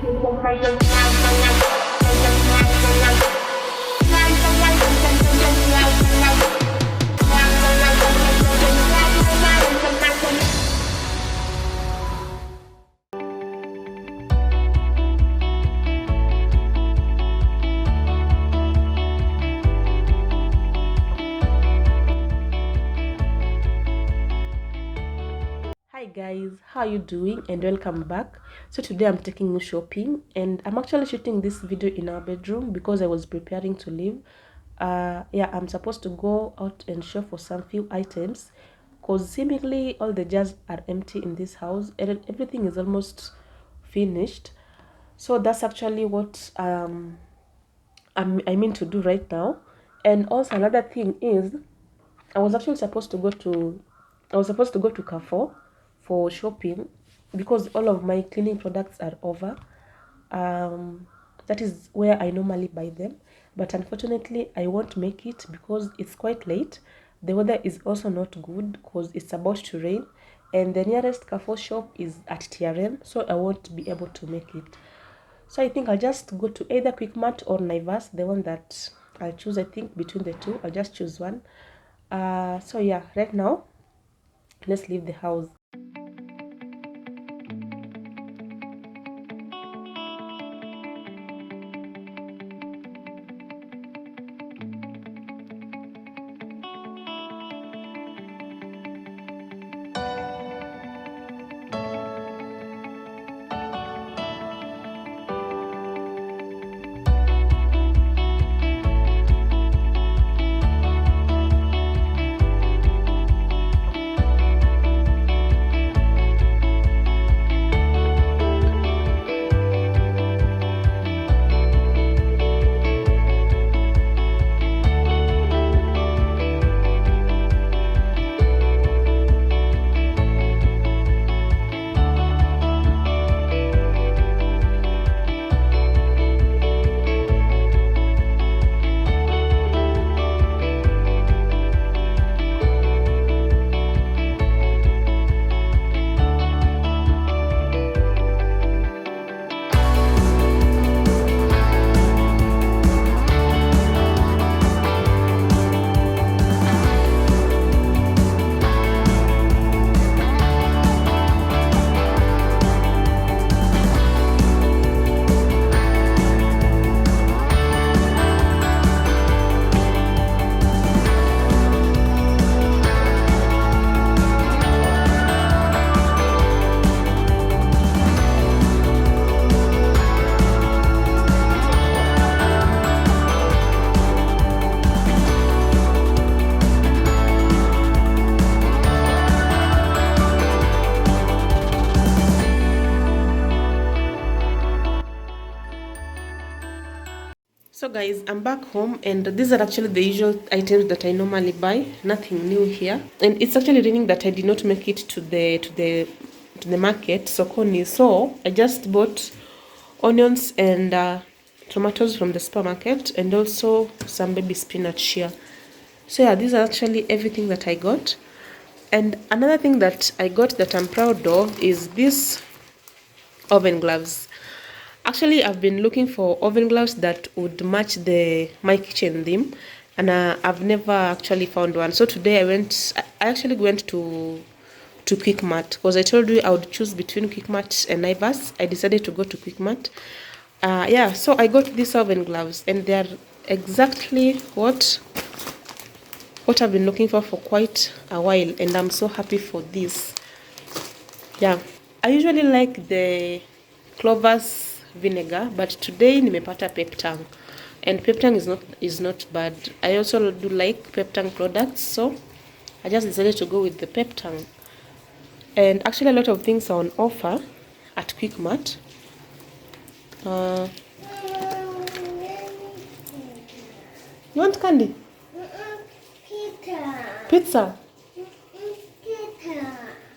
Hi guys, how are you doing and welcome back. So today I'm taking you shopping and I'm actually shooting this video in our bedroom because I was preparing to leave. I'm supposed to go out and shop for some few items because seemingly all the jars are empty in this house and everything is almost finished. So that's actually what I mean to do right now. And also another thing is I was actually supposed to go to Carrefour for shopping because all of my cleaning products are over. That is where I normally buy them, but unfortunately I won't make it because it's quite late. The weather is also not good because it's about to rain, and the nearest Carrefour shop is at TRM, so I won't be able to make it. So I think I'll just go to either Quickmart or Naivas, the one that I'll choose. I think between the two, I'll just choose one. So yeah, right now, let's leave the house. So guys, I'm back home and these are actually the usual items that I normally buy. Nothing new here. And it's actually raining that I did not make it to the market, Sokoni. So I just bought onions and tomatoes from the supermarket and also some baby spinach here. So yeah, these are actually everything that I got. And another thing that I got that I'm proud of is this oven gloves. Actually, I've been looking for oven gloves that would match my kitchen theme, and I've never actually found one. So today I actually went to Quickmart because I told you I would choose between Quickmart and Naivas. I decided to go to Quickmart. So I got these oven gloves, and they are exactly what I've been looking for quite a while, and I'm so happy for this. Yeah, I usually like the clovers vinegar, but today nimepata peptang, and peptang is not bad. I also do like peptang products, so I just decided to go with the peptang. And actually a lot of things are on offer at Quickmart. You want candy? Pizza.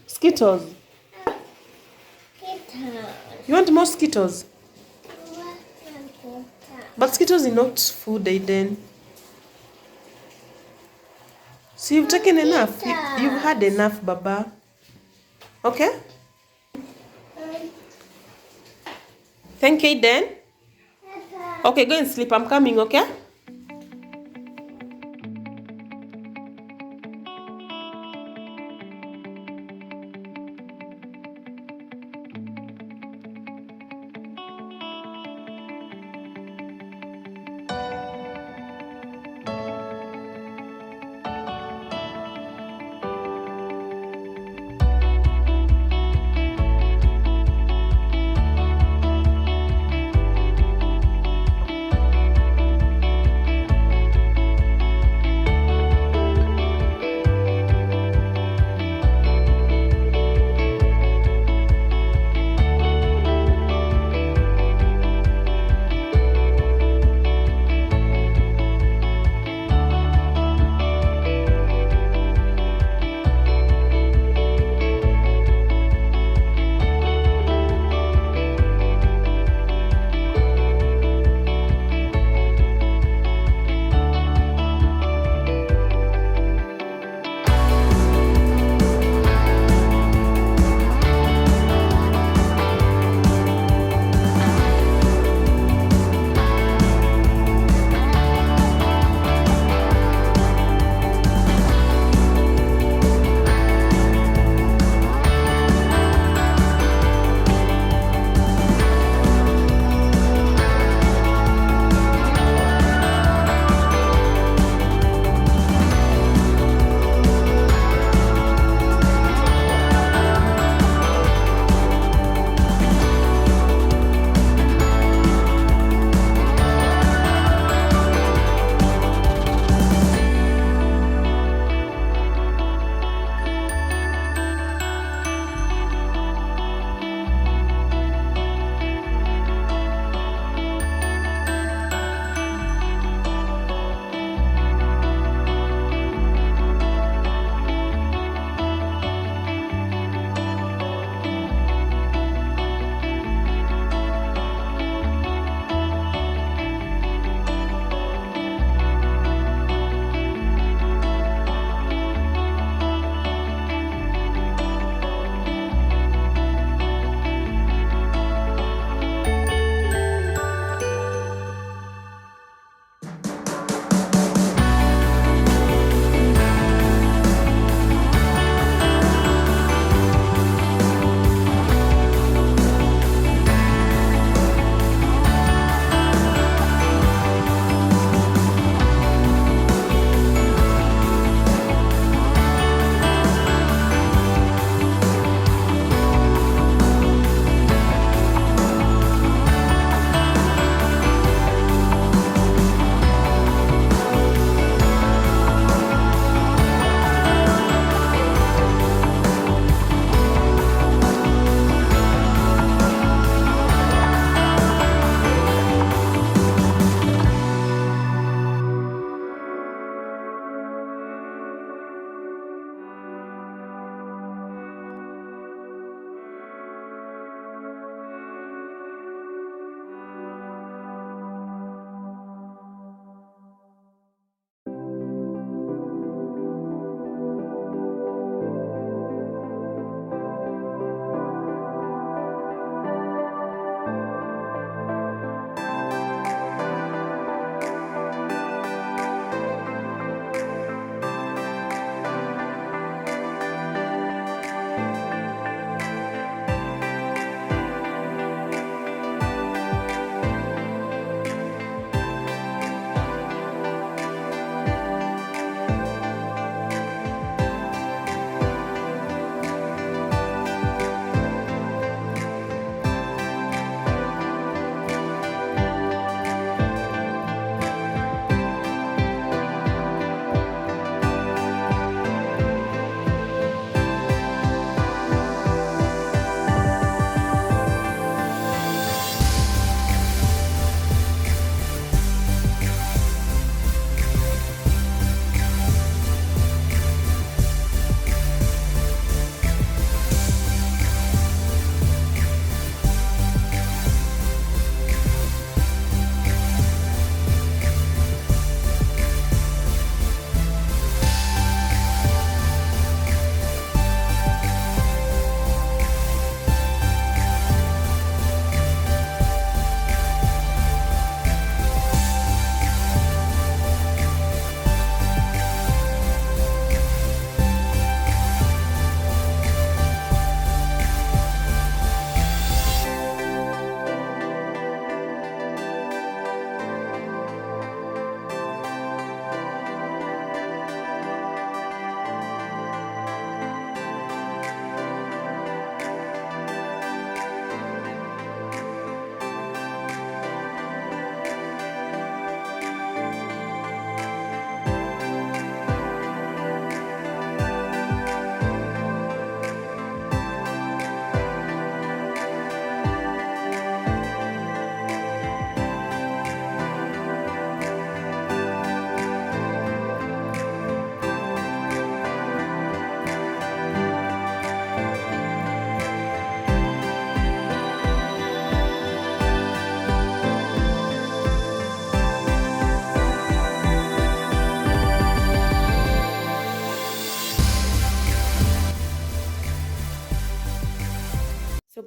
Skittles. You want more Skittles? But Skittles is not food, Aiden. So you've taken enough. You've had enough, Baba. Okay? Thank you, Aiden. Okay, go and sleep. I'm coming, okay?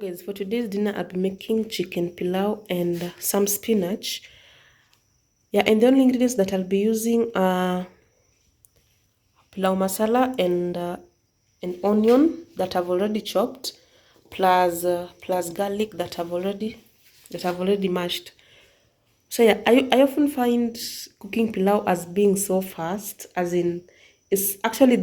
guys, for today's dinner I'll be making chicken pilau and some spinach. Yeah, and the only ingredients that I'll be using are pilau masala and an onion that I've already chopped, plus garlic that I've already mashed. So yeah, I often find cooking pilau as being so fast, as in it's actually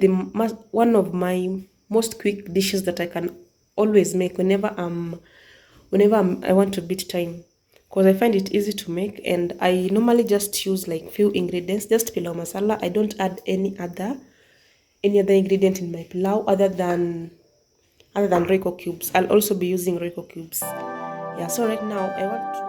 one of my most quick dishes that I can always make whenever I want to beat time, because I find it easy to make, and I normally just use like few ingredients, just pilau masala. I don't add any other ingredient in my pilau other than Royco cubes. I'll also be using Royco cubes. Yeah, so right now I want to